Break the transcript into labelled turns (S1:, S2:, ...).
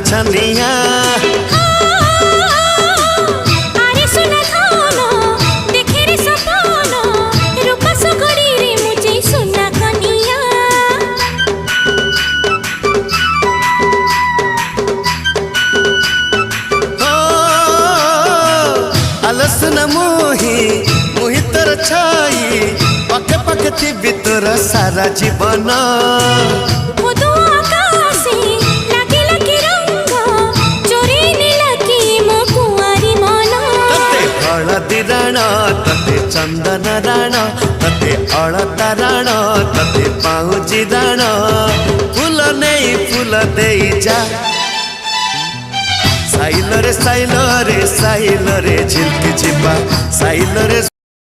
S1: छनिया
S2: आरे सुना थाना देखे रे सपना रूपा सुगड़ी रे मुझे सुना कनिया
S1: अलस न मुही तोर छाई पके पके थी तोर सारा जीवन
S2: बुधु आकाशे लागे लागे रंग चोरी नीलकी मो कुआरी मन
S1: तते हळदी राण तते चंदन राण तते अलता राण तते पाउजी राण फूल नहीं फूल दे जा साइल रे झिलकी जिबा साइल रे